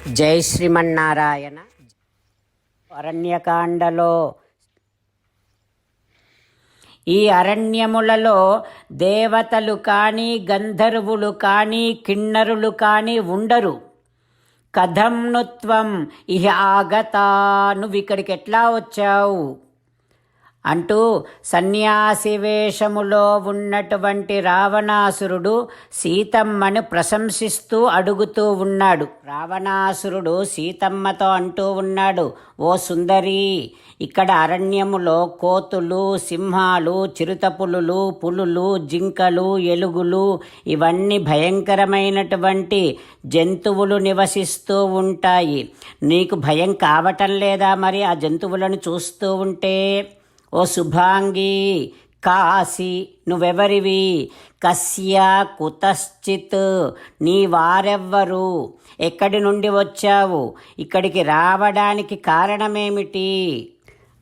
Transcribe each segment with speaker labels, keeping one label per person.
Speaker 1: జై శ్రీమన్నారాయణ. అరణ్యకాండలో ఈ అరణ్యములలో దేవతలు కానీ గంధర్వులు కానీ కిన్నరులు కానీ ఉండరు. కథం నుత్వం ఇహ ఆగతా, నువ్వు ఇక్కడికి ఎట్లా వచ్చావు అంటూ సన్యాసి వేషములో ఉన్నటువంటి రావణాసురుడు సీతమ్మను ప్రశంసిస్తూ అడుగుతూ ఉన్నాడు. రావణాసురుడు సీతమ్మతో అంటూ ఉన్నాడు, ఓ సుందరి, ఇక్కడ అరణ్యములో కోతులు, సింహాలు, చిరుతపులులు, పులులు, జింకలు, ఎలుగులు ఇవన్నీ భయంకరమైనటువంటి జంతువులు నివసిస్తూ ఉంటాయి. నీకు భయం కావటం లేదా మరి ఆ జంతువులను చూస్తూ ఉంటే? ఓ శుభాంగి, కాసి, నువ్వెవరివి? కస్య కుతశ్చిత్, నీ వారెవ్వరు? ఎక్కడి నుండి వచ్చావు? ఇక్కడికి రావడానికి కారణమేమిటి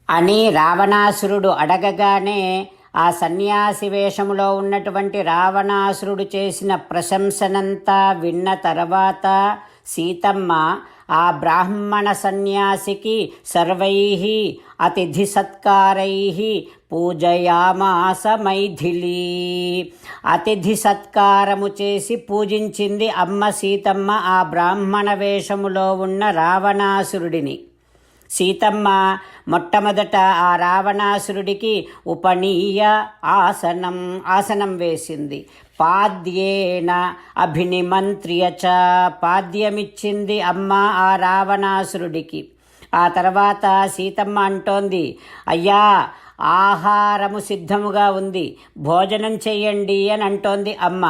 Speaker 1: అని రావణాసురుడు అడగగానే ఆ సన్యాసి వేషములో ఉన్నటువంటి రావణాసురుడు చేసిన ప్రశంసనంతా విన్న తర్వాత సీతమ్మ ఆ బ్రాహ్మణ సన్యాసికి సర్వైః అతిథి సత్కారైః పూజయామాస మైథిలీ. అతిథి సత్కారము చేసి పూజించింది అమ్మ సీతమ్మ ఆ బ్రాహ్మణ వేషములో ఉన్న రావణాసురుడిని. సీతమ్మ మొట్టమొదట ఆ రావణాసురుడికి ఉపనీయ ఆసనం వేసింది. పాద్యేన అభినిమంత్ర్య చ, పాద్యమిచ్చింది అమ్మ ఆ రావణాసురుడికి. ఆ తర్వాత సీతమ్మ అంటోంది, అయ్యా, ఆహారము సిద్ధముగా ఉంది, భోజనం చెయ్యండి అని అంటోంది అమ్మ.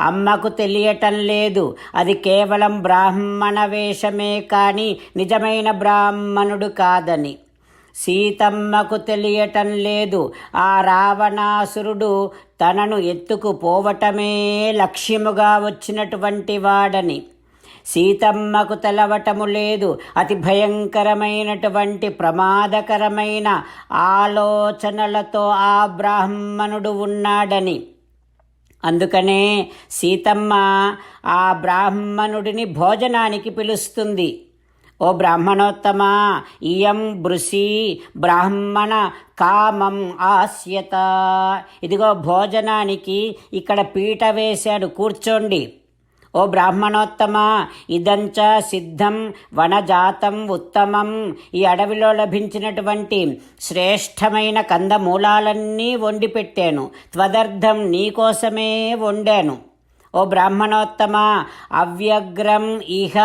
Speaker 1: అమ్మకు తెలియటం లేదు అది కేవలం బ్రాహ్మణ వేషమే కానీ నిజమైన బ్రాహ్మణుడు కాదని. సీతమ్మకు తెలియటం లేదు ఆ రావణాసురుడు తనను ఎత్తుకుపోవటమే లక్ష్యముగా వచ్చినటువంటి వాడని. సీతమ్మకు తెలవటము లేదు అతి భయంకరమైనటువంటి ప్రమాదకరమైన ఆలోచనలతో ఆ బ్రాహ్మణుడు ఉన్నాడని. అందుకనే సీతమ్మ ఆ బ్రాహ్మణుడిని భోజనానికి పిలుస్తుంది. ఓ బ్రాహ్మణోత్తమా, ఇయం బృసి బ్రాహ్మణ కామం ఆస్యత, ఇదిగో భోజనానికి ఇక్కడ పీట వేశాడు, కూర్చోండి. ఓ బ్రాహ్మణోత్తమా, ఇదంచ సిద్ధం వనజాతం ఉత్తమం, ఈ అడవిలో లభించినటువంటి శ్రేష్టమైన కందమూలాలన్నీ వండి పెట్టాను, త్వదర్థం నీకోసమే వండాను. ఓ బ్రాహ్మణోత్తమా, అవ్యగ్రం ఇహ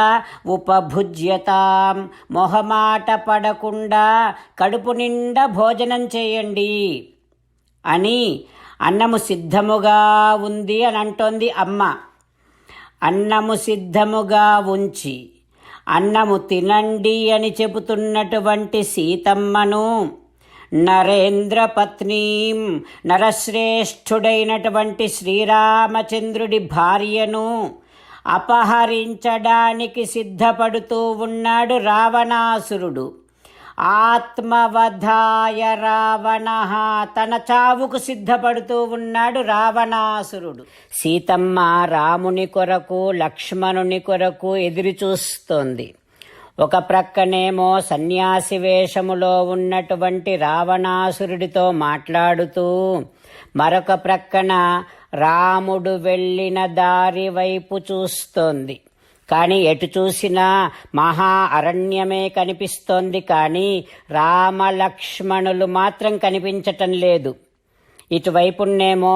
Speaker 1: ఉపభుజ్యతాం, మొహమాట పడకుండా కడుపు నిండా భోజనం చేయండి అని. అన్నము సిద్ధముగా ఉంది అని అంటోంది అమ్మ. అన్నము సిద్ధముగా ఉంచి అన్నము తినండి అని చెబుతున్నటువంటి సీతమ్మను నరేంద్ర పత్నీం, నరశ్రేష్ఠుడైనటువంటి శ్రీరామచంద్రుడి భార్యను అపహరించడానికి సిద్ధపడుతూ ఉన్నాడు రావణాసురుడు. ఆత్మవధాయ రావణ, తన చావుకు సిద్ధపడుతూ ఉన్నాడు రావణాసురుడు. సీతమ్మ రాముని కొరకు లక్ష్మణుని కొరకు ఎదురు చూస్తోంది. ఒక ప్రక్కనేమో సన్యాసి వేషములో ఉన్నటువంటి రావణాసురుడితో మాట్లాడుతూ, మరొక ప్రక్కన రాముడు వెళ్ళిన దారి వైపు చూస్తోంది. కానీ ఎటు చూసినా మహా అరణ్యమే కనిపిస్తోంది, కానీ రామలక్ష్మణులు మాత్రం కనిపించటం లేదు. ఇటువైపున్నేమో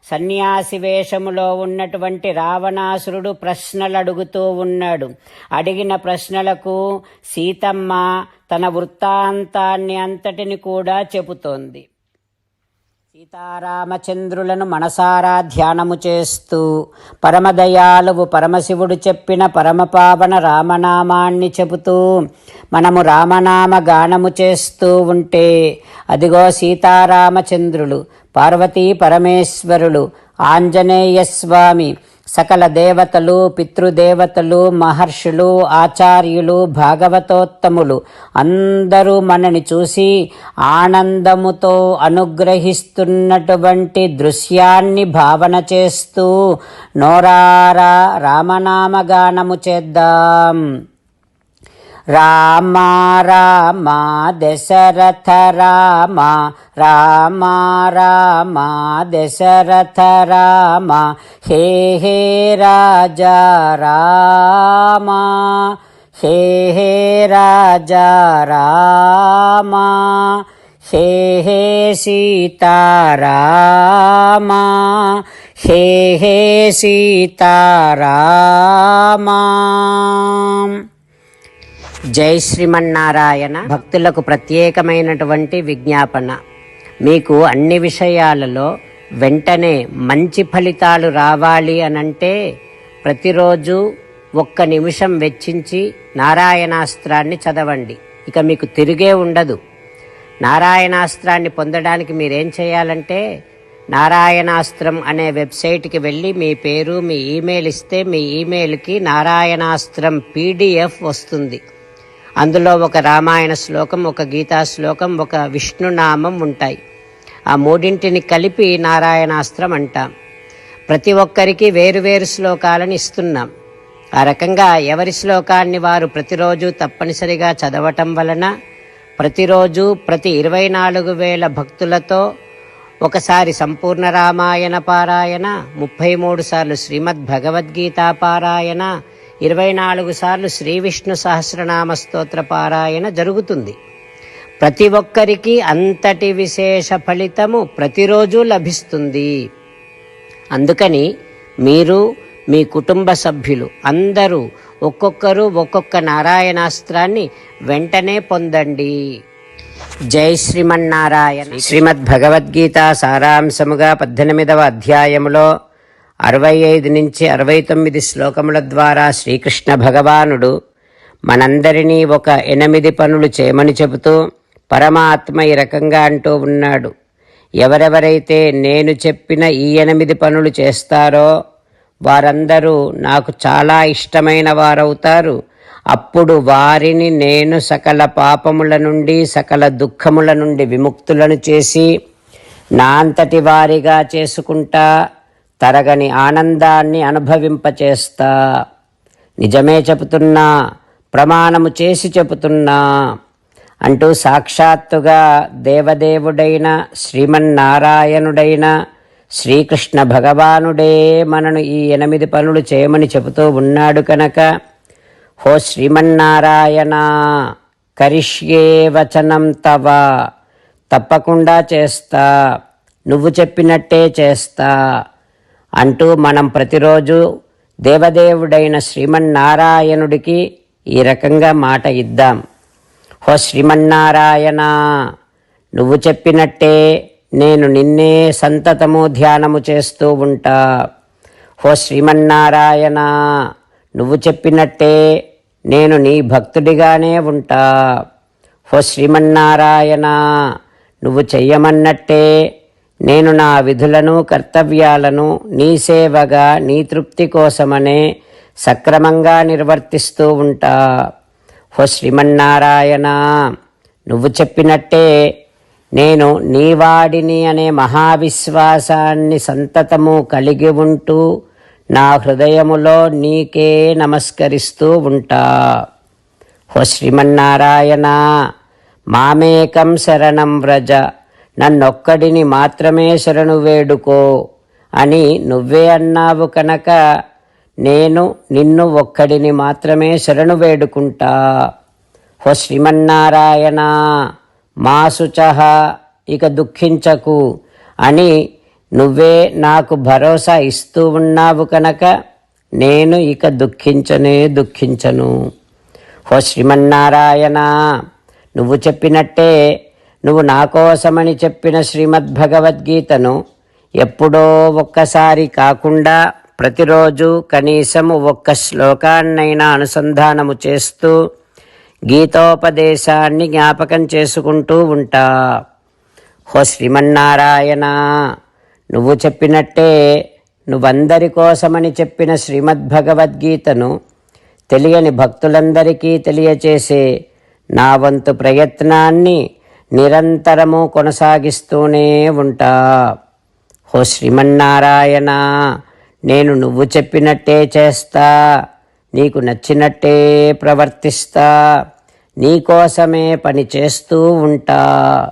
Speaker 1: సన్యాసి వేషములో ఉన్నటువంటి రావణాసురుడు ప్రశ్నలు అడుగుతూ ఉన్నాడు. అడిగిన ప్రశ్నలకు సీతమ్మ తన వృత్తాంతాన్ని అంతటిని కూడా చెబుతోంది. సీతారామచంద్రులను మనసారా ధ్యానము చేస్తూ పరమదయాలువు పరమశివుడు చెప్పిన పరమపావన రామనామాన్ని చెబుతూ మనము రామనామ గానము చేస్తూ ఉంటే అదిగో సీతారామచంద్రులు, పార్వతీ పరమేశ్వరులు, ఆంజనేయస్వామి, సకల దేవతలు, పితృదేవతలు, మహర్షులు, ఆచార్యులు, భాగవతోత్తములు అందరూ మనని చూసి ఆనందముతో అనుగ్రహిస్తున్నటువంటి దృశ్యాన్ని భావన చేస్తూ నోరారా రామనామగానము చేద్దాం. రామ రామ దశరథ రామ రామ రామ దశరథ రామ హే హే రాజా రామ హే హే రాజా రామ హే హే సీతారామ హే హే సీతారామ. జై శ్రీమన్నారాయణ. భక్తులకు ప్రత్యేకమైనటువంటి విజ్ఞాపన. మీకు అన్ని విషయాలలో వెంటనే మంచి ఫలితాలు రావాలి అనంటే ప్రతిరోజు 1 నిమిషం వెచ్చించి నారాయణాస్త్రాన్ని చదవండి. ఇక మీకు తిరిగే ఉండదు. నారాయణాస్త్రాన్ని పొందడానికి మీరేం చేయాలంటే నారాయణాస్త్రం అనే వెబ్సైట్కి వెళ్ళి మీ పేరు మీ ఈమెయిల్ ఇస్తే మీ ఈమెయిల్కి నారాయణాస్త్రం PDF వస్తుంది. అందులో ఒక రామాయణ శ్లోకం, ఒక గీతా శ్లోకం, ఒక విష్ణునామం ఉంటాయి. ఆ 3ంటిని కలిపి నారాయణాస్త్రం అంటాం. ప్రతి ఒక్కరికి వేరువేరు శ్లోకాలను ఇస్తున్నాం. ఆ రకంగా ఎవరి శ్లోకాన్ని వారు ప్రతిరోజు తప్పనిసరిగా చదవటం వలన ప్రతిరోజు ప్రతి 24,000 భక్తులతో ఒకసారి సంపూర్ణ రామాయణ పారాయణ, 33 సార్లు శ్రీమద్ భగవద్గీత పారాయణ, 24 సార్లు శ్రీ విష్ణు సహస్రనామ స్తోత్ర పారాయణ జరుగుతుంది. ప్రతి ఒక్కరికి అంతటి విశేష ఫలితము ప్రతిరోజు లభిస్తుంది. అందుకని మీరు మీ కుటుంబ సభ్యులు అందరూ ఒక్కొక్కరు ఒక్కొక్క నారాయణాస్త్రాన్ని వెంటనే పొందండి. జై శ్రీమన్నారాయణ. శ్రీమద్ భగవద్గీత సారాంశముగా 18వ అధ్యాయములో 65 నుంచి 69 శ్లోకముల ద్వారా శ్రీకృష్ణ భగవానుడు మనందరినీ ఒక 8 పనులు చేయమని చెబుతూ పరమాత్మ ఈ రకంగా అంటూ ఉన్నాడు. ఎవరెవరైతే నేను చెప్పిన ఈ 8 పనులు చేస్తారో వారందరూ నాకు చాలా ఇష్టమైన వారవుతారు. అప్పుడు వారిని నేను సకల పాపముల నుండి సకల దుఃఖముల నుండి విముక్తులను చేసి నా అంతటి వారిగా చేసుకుంటా, తరగని ఆనందాన్ని అనుభవింపచేస్తా. నిజమే చెబుతున్నా, ప్రమాణము చేసి చెబుతున్నా అంటూ సాక్షాత్తుగా దేవదేవుడైన శ్రీమన్నారాయణుడైన శ్రీకృష్ణ భగవానుడే మనను ఈ 8 పనులు చేయమని చెబుతూ ఉన్నాడు కనుక, హో శ్రీమన్నారాయణ కరిష్యే వచనం తవ, తప్పకుండా చేస్తా, నువ్వు చెప్పినట్టే చేస్తా అంటూ మనం ప్రతిరోజు దేవదేవుడైన శ్రీమన్నారాయణుడికి ఈ రకంగా మాట ఇద్దాం. హో శ్రీమన్నారాయణ, నువ్వు చెప్పినట్టే నేను నిన్నే సంతతము ధ్యానము చేస్తూ ఉంటా. హో శ్రీమన్నారాయణ, నువ్వు చెప్పినట్టే నేను నీ భక్తుడిగానే ఉంటా. హో శ్రీమన్నారాయణ, నువ్వు చెయ్యమన్నట్టే నేను నా విధులను కర్తవ్యాలను నీ సేవగా నీ తృప్తి కోసమనే సక్రమంగా నిర్వర్తిస్తూ ఉంటా. హో శ్రీమన్నారాయణ, నువ్వు చెప్పినట్టే నేను నీవాడిని అనే మహావిశ్వాసాన్ని సంతతము కలిగి ఉంటూ నా హృదయములో నీకే నమస్కరిస్తూ ఉంటా. హో శ్రీమన్నారాయణ, మామేకం శరణం వ్రజ, నన్నొక్కడిని మాత్రమే శరణు వేడుకో అని నువ్వే అన్నావు కనుక నేను నిన్ను ఒక్కడిని మాత్రమే శరణు వేడుకుంటా. హో శ్రీమన్నారాయణ, మా శుచః, ఇక దుఃఖించకు అని నువ్వే నాకు భరోసా ఇస్తూ ఉన్నావు కనుక నేను ఇక దుఃఖించను. హో శ్రీమన్నారాయణ, నువ్వు చెప్పినట్టే నువ్వు నా కోసమని చెప్పిన శ్రీమద్భగవద్గీతను ఎప్పుడో ఒక్కసారి కాకుండా ప్రతిరోజు కనీసము 1 శ్లోకాన్నైనా అనుసంధానము చేస్తూ గీతోపదేశాన్ని జ్ఞాపకం చేసుకుంటూ ఉంటా. హో శ్రీమన్నారాయణ, నువ్వు చెప్పినట్టే నువ్వందరి కోసమని చెప్పిన శ్రీమద్భగవద్గీతను తెలియని భక్తులందరికీ తెలియచేసే నా వంతు ప్రయత్నాన్ని నిరంతరము కొనసాగిస్తూనే ఉంటా. హో శ్రీమన్నారాయణ, నేను నువ్వు చెప్పినట్టే చేస్తా, నీకు నచ్చినట్టే ప్రవర్తిస్తా, నీకోసమే పని చేస్తూ ఉంటా.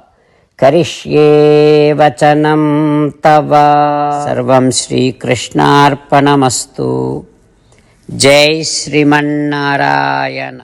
Speaker 1: కరిష్యే వచనం తవ. సర్వం శ్రీకృష్ణార్పణమస్తు. జై శ్రీమన్నారాయణ.